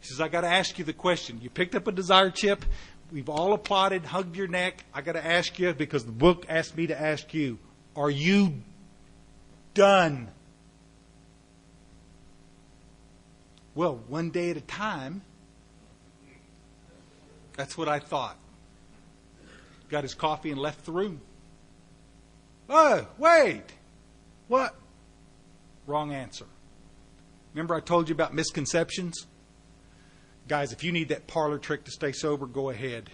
He says, I got to ask you the question. You picked up a desire chip. We've all applauded, hugged your neck. I got to ask you, because the book asked me to ask you, are you done? Well, one day at a time. That's what I thought. Got his coffee and left the room. Oh, wait. What? Wrong answer. Remember I told you about misconceptions? Guys, if you need that parlor trick to stay sober, go ahead.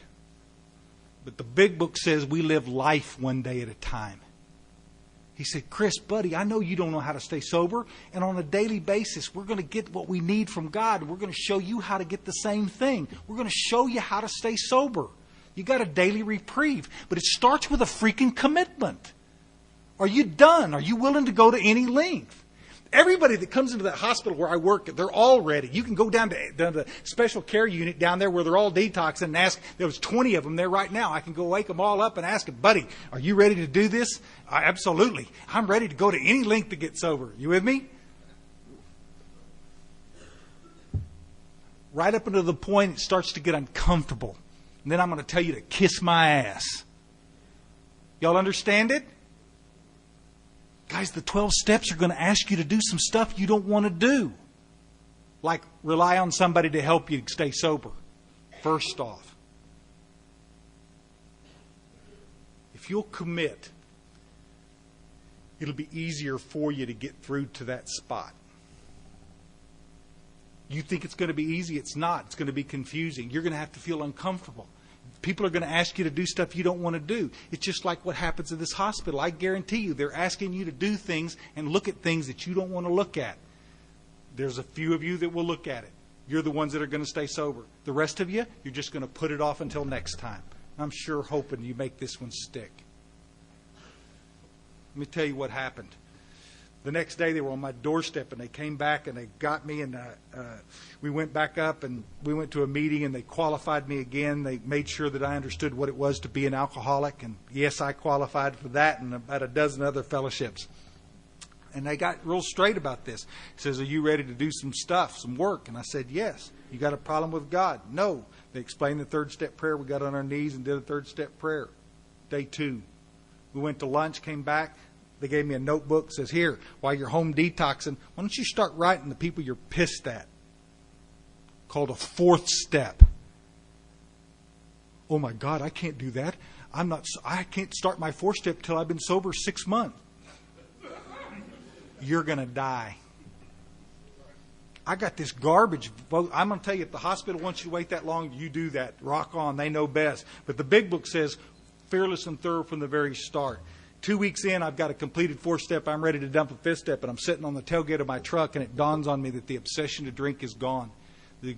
But the big book says we live life one day at a time. He said, Chris, buddy, I know you don't know how to stay sober. And on a daily basis, we're going to get what we need from God. We're going to show you how to get the same thing. We're going to show you how to stay sober. You got a daily reprieve. But it starts with a freaking commitment. Are you done? Are you willing to go to any length? Everybody that comes into that hospital where I work, they're all ready. You can go down to the special care unit down there where they're all detoxing and ask. There was 20 of them there right now. I can go wake them all up and ask them, buddy, are you ready to do this? Absolutely. I'm ready to go to any length to get sober. You with me? Right up until the point it starts to get uncomfortable. And then I'm going to tell you to kiss my ass. Y'all understand it? Guys, the 12 steps are going to ask you to do some stuff you don't want to do. Like rely on somebody to help you stay sober. First off. If you'll commit, it'll be easier for you to get through to that spot. You think it's going to be easy? It's not. It's going to be confusing. You're going to have to feel uncomfortable. People are going to ask you to do stuff you don't want to do. It's just like what happens in this hospital. I guarantee you they're asking you to do things and look at things that you don't want to look at. There's a few of you that will look at it. You're the ones that are going to stay sober. The rest of you, you're just going to put it off until next time. I'm sure hoping you make this one stick. Let me tell you what happened. The next day they were on my doorstep and they came back and they got me and we went back up and we went to a meeting and they qualified me again. They made sure that I understood what it was to be an alcoholic. And yes, I qualified for that and about a dozen other fellowships. And they got real straight about this. He says, are you ready to do some stuff, some work? And I said, yes. You got a problem with God? No. They explained the third step prayer. We got on our knees and did a third step prayer. Day 2. We went to lunch, came back. They gave me a notebook, says, here, while you're home detoxing, why don't you start writing the people you're pissed at? Called a 4th step. Oh my God, I can't do that. I can't start my 4-step till I've been sober 6 months. You're going to die. I got this garbage. Well, I'm going to tell you, if the hospital wants you to wait that long, you do that. Rock on. They know best. But the big book says, fearless and thorough from the very start. 2 weeks in, I've got a completed 4-step. I'm ready to dump a 5th step, and I'm sitting on the tailgate of my truck, and it dawns on me that the obsession to drink is gone. The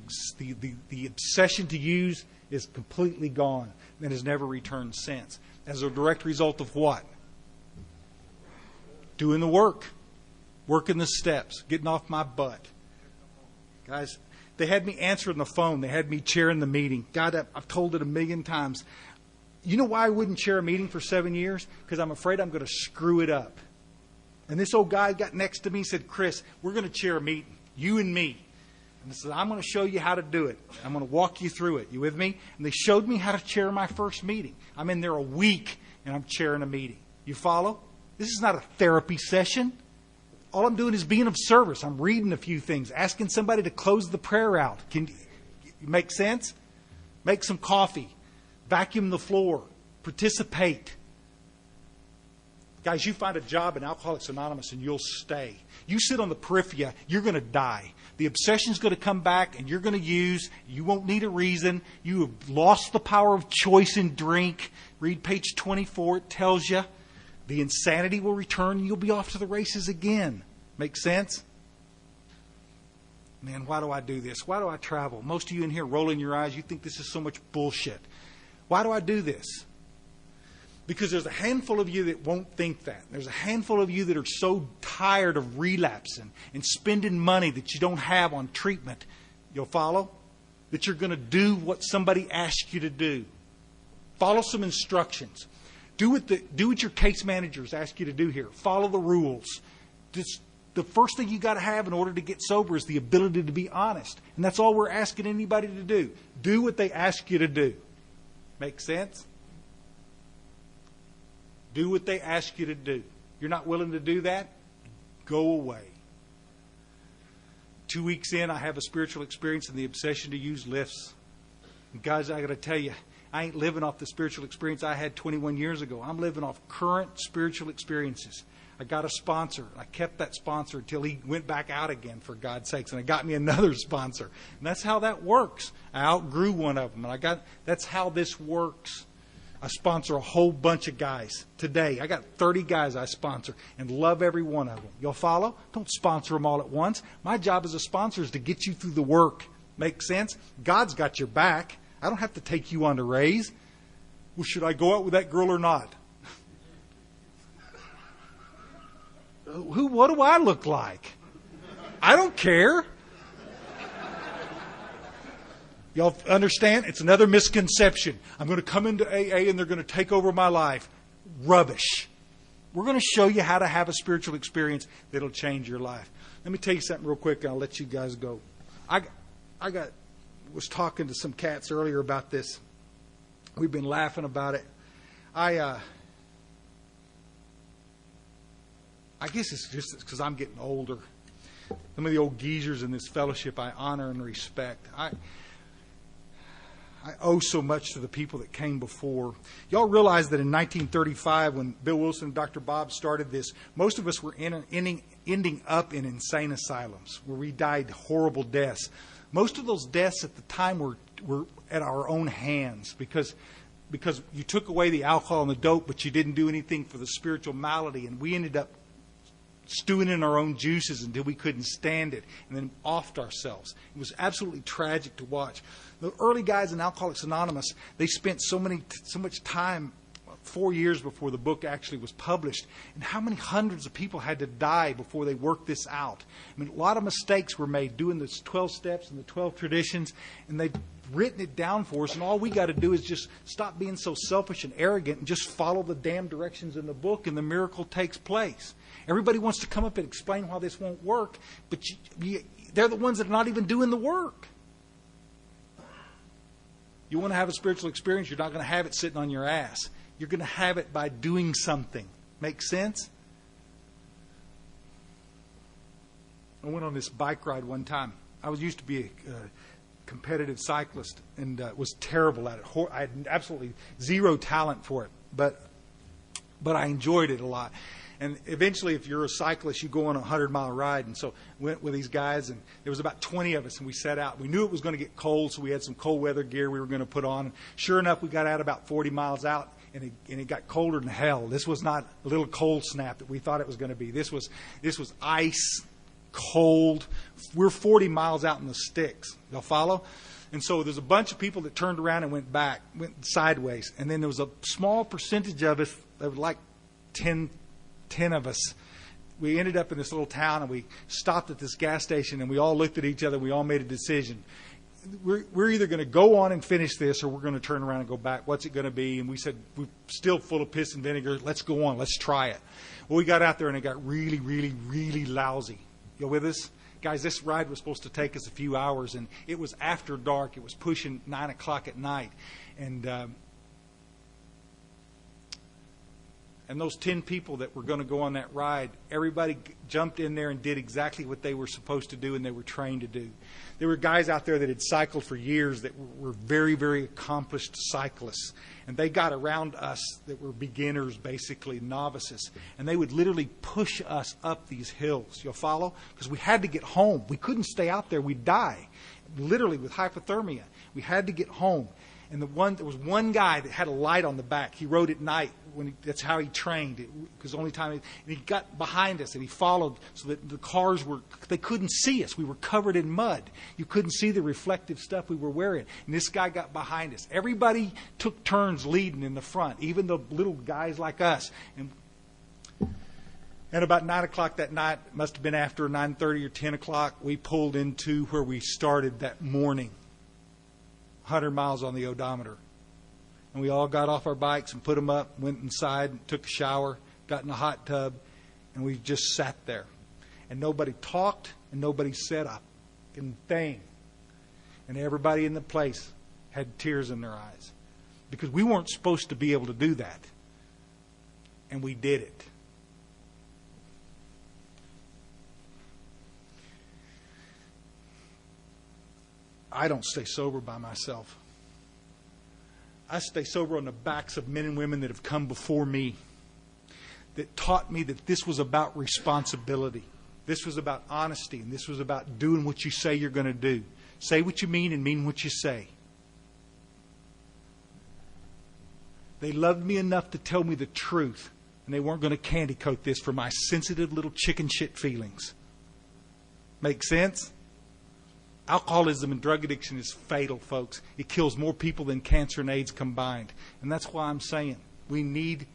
obsession to use is completely gone and has never returned since. As a direct result of what? Doing the work. Working the steps. Getting off my butt. Guys, they had me answering the phone. They had me chairing the meeting. God, I've told it a million times. You know why I wouldn't chair a meeting for 7 years? Because I'm afraid I'm going to screw it up. And this old guy got next to me and said, Chris, we're going to chair a meeting. You and me. And I said, I'm going to show you how to do it. I'm going to walk you through it. You with me? And they showed me how to chair my first meeting. I'm in there a week and I'm chairing a meeting. You follow? This is not a therapy session. All I'm doing is being of service. I'm reading a few things, asking somebody to close the prayer out. Can you make sense? Make some coffee. Vacuum the floor. Participate. Guys, you find a job in Alcoholics Anonymous and you'll stay. You sit on the periphery, you're going to die. The obsession's going to come back and you're going to use. You won't need a reason. You have lost the power of choice in drink. Read page 24. It tells you. The insanity will return and you'll be off to the races again. Make sense? Man, why do I do this? Why do I travel? Most of you in here rolling your eyes. You think this is so much bullshit. Why do I do this? Because there's a handful of you that won't think that. There's a handful of you that are so tired of relapsing and spending money that you don't have on treatment. You'll follow? That you're going to do what somebody asks you to do. Follow some instructions. Do what your case managers ask you to do here. Follow the rules. The first thing you got to have in order to get sober is the ability to be honest. And that's all we're asking anybody to do. Do what they ask you to do. Make sense? Do what they ask you to do. You're not willing to do that? Go away. 2 weeks in, I have a spiritual experience and the obsession to use lifts. And guys, I got to tell you, I ain't living off the spiritual experience I had 21 years ago. I'm living off current spiritual experiences. I got a sponsor. I kept that sponsor until he went back out again, for God's sakes. And I got me another sponsor. And that's how that works. I outgrew one of them. And that's how this works. I sponsor a whole bunch of guys today. I got 30 guys I sponsor and love every one of them. You'll follow? Don't sponsor them all at once. My job as a sponsor is to get you through the work. Make sense? God's got your back. I don't have to take you on to raise. Well, should I go out with that girl or not? What do I look like? I don't care. Y'all understand? It's another misconception. I'm going to come into AA and they're going to take over my life. Rubbish. We're going to show you how to have a spiritual experience that'll change your life. Let me tell you something real quick and I'll let you guys go. I was talking to some cats earlier about this. We've been laughing about it. I guess it's just because I'm getting older. Some of the old geezers in this fellowship I honor and respect. I owe so much to the people that came before. Y'all realize that in 1935, when Bill Wilson and Dr. Bob started this, most of us were ending up in insane asylums where we died horrible deaths. Most of those deaths at the time were at our own hands because you took away the alcohol and the dope, but you didn't do anything for the spiritual malady, and we ended up stewing in our own juices until we couldn't stand it and then offed ourselves. It was absolutely tragic to watch. The early guys in Alcoholics Anonymous, they spent so much time, 4 years before the book actually was published, and how many hundreds of people had to die before they worked this out. I mean, a lot of mistakes were made doing the 12 steps and the 12 traditions, and they've written it down for us, and all we got to do is just stop being so selfish and arrogant and just follow the damn directions in the book, and the miracle takes place. Everybody wants to come up and explain why this won't work, but they're the ones that are not even doing the work. You want to have a spiritual experience, you're not going to have it sitting on your ass. You're going to have it by doing something. Make sense? I went on this bike ride one time. I used to be competitive cyclist and was terrible at it. I had absolutely zero talent for it, but I enjoyed it a lot. And eventually, if you're a cyclist, you go on a 100-mile ride. And so went with these guys, and there was about 20 of us, and we set out. We knew it was going to get cold, so we had some cold weather gear we were going to put on. Sure enough, we got out about 40 miles out, and it got colder than hell. This was not a little cold snap that we thought it was going to be. This was ice, cold. We're 40 miles out in the sticks. Y'all follow? And so there's a bunch of people that turned around and went sideways. And then there was a small percentage of us, like 10 of us. We ended up in this little town, and we stopped at this gas station, and we all looked at each other. We all made a decision. We're either going to go on and finish this, or we're going to turn around and go back. What's it going to be? And we said, we're still full of piss and vinegar. Let's go on. Let's try it. Well, we got out there, and it got really, really, really lousy. You with us? Guys, this ride was supposed to take us a few hours, and it was after dark. It was pushing 9 o'clock at night. And those 10 people that were going to go on that ride, everybody jumped in there and did exactly what they were supposed to do and they were trained to do. There were guys out there that had cycled for years that were very, very accomplished cyclists. And they got around us that were beginners, basically, novices. And they would literally push us up these hills. You'll follow? Because we had to get home. We couldn't stay out there. We'd die, literally, with hypothermia. We had to get home. And there was one guy that had a light on the back. He rode at night. That's how he trained. Because only time and he got behind us and he followed so that the cars they couldn't see us. We were covered in mud. You couldn't see the reflective stuff we were wearing. And this guy got behind us. Everybody took turns leading in the front, even the little guys like us. And about 9 o'clock that night, must have been after 9:30 or 10 o'clock, we pulled into where we started that morning. 100 miles on the odometer. And we all got off our bikes and put them up, went inside, took a shower, got in a hot tub, and we just sat there. And nobody talked, and nobody said a thing. And everybody in the place had tears in their eyes. Because we weren't supposed to be able to do that. And we did it. I don't stay sober by myself. I stay sober on the backs of men and women that have come before me, that taught me that this was about responsibility. This was about honesty, and this was about doing what you say you're going to do. Say what you mean and mean what you say. They loved me enough to tell me the truth, and they weren't going to candy coat this for my sensitive little chicken shit feelings. Make sense? Alcoholism and drug addiction is fatal, folks. It kills more people than cancer and AIDS combined. And that's why I'm saying we need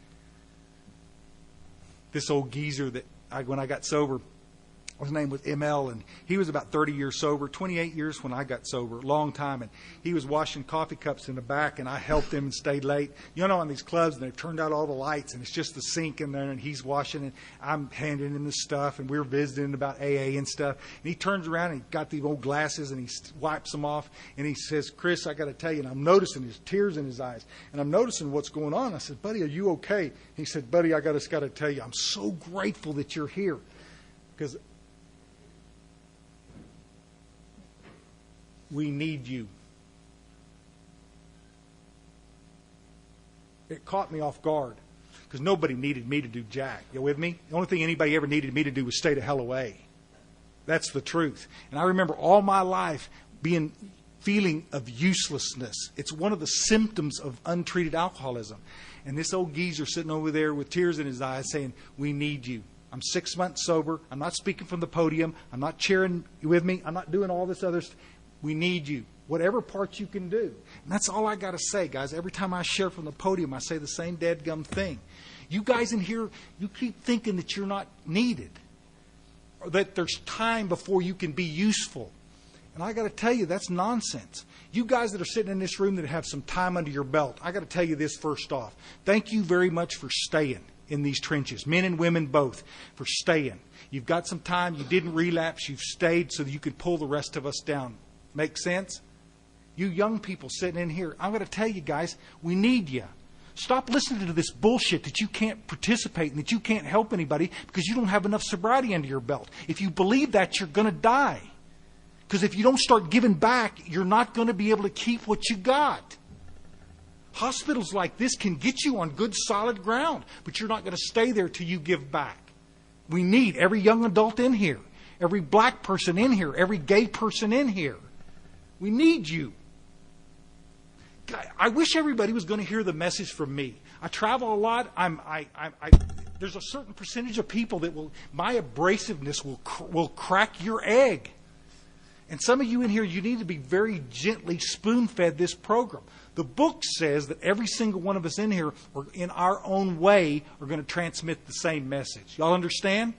this old geezer that when I got sober, his name was ML, and he was about 30 years sober, 28 years when I got sober, a long time. And he was washing coffee cups in the back, and I helped him and stayed late. You know, in these clubs, and they've turned out all the lights, and it's just the sink in there, and he's washing, and I'm handing him the stuff, and we're visiting about AA and stuff. And he turns around, and he got the old glasses, and he wipes them off, and he says, "Chris, I got to tell you," and I'm noticing his tears in his eyes, and I'm noticing what's going on. I said, "Buddy, are you okay?" He said, "Buddy, I just got to tell you, I'm so grateful that you're here, because we need you." It caught me off guard because nobody needed me to do jack. You with me? The only thing anybody ever needed me to do was stay the hell away. That's the truth. And I remember all my life feeling of uselessness. It's one of the symptoms of untreated alcoholism. And this old geezer sitting over there with tears in his eyes saying, "We need you." I'm 6 months sober. I'm not speaking from the podium. I'm not cheering. You with me? I'm not doing all this other stuff. We need you. Whatever part you can do. And that's all I got to say, guys. Every time I share from the podium, I say the same dadgum thing. You guys in here, you keep thinking that you're not needed, or that there's time before you can be useful. And I got to tell you, that's nonsense. You guys that are sitting in this room that have some time under your belt, I got to tell you this first off. Thank you very much for staying in these trenches, men and women both, for staying. You've got some time. You didn't relapse. You've stayed so that you could pull the rest of us down. Make sense? You young people sitting in here, I'm going to tell you guys, we need you. Stop listening to this bullshit that you can't participate and that you can't help anybody because you don't have enough sobriety under your belt. If you believe that, you're going to die. Because if you don't start giving back, you're not going to be able to keep what you got. Hospitals like this can get you on good, solid ground, but you're not going to stay there till you give back. We need every young adult in here, every black person in here, every gay person in here. We need you. I wish everybody was going to hear the message from me. I travel a lot. There's a certain percentage of people that my abrasiveness will crack your egg. And some of you in here, you need to be very gently spoon-fed this program. The book says that every single one of us in here, or in our own way, are going to transmit the same message. Y'all understand?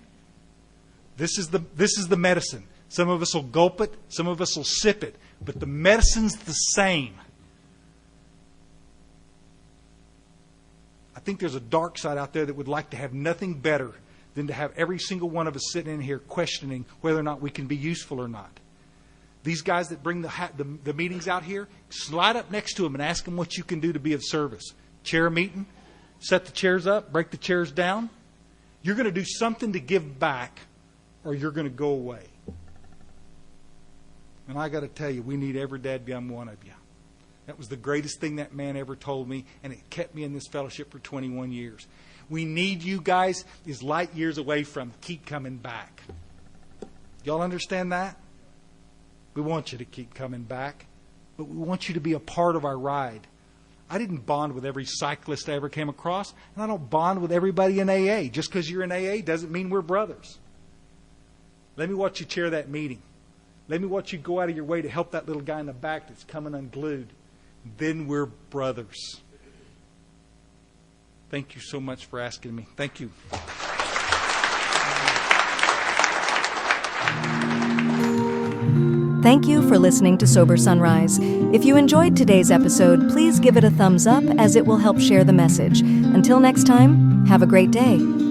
This is the medicine. Some of us will gulp it, some of us will sip it, but the medicine's the same. I think there's a dark side out there that would like to have nothing better than to have every single one of us sitting in here questioning whether or not we can be useful or not. These guys that bring the meetings out here, slide up next to them and ask them what you can do to be of service. Chair a meeting, set the chairs up, break the chairs down. You're going to do something to give back, or you're going to go away. And I got to tell you, we need every dadgum one of you. That was the greatest thing that man ever told me, and it kept me in this fellowship for 21 years. We need you guys is light years away from keep coming back. Y'all understand that? We want you to keep coming back, but we want you to be a part of our ride. I didn't bond with every cyclist I ever came across, and I don't bond with everybody in AA. Just because you're in AA doesn't mean we're brothers. Let me watch you chair that meeting. Let me watch you go out of your way to help that little guy in the back that's coming unglued. Then we're brothers. Thank you so much for asking me. Thank you. Thank you for listening to Sober Sunrise. If you enjoyed today's episode, please give it a thumbs up as it will help share the message. Until next time, have a great day.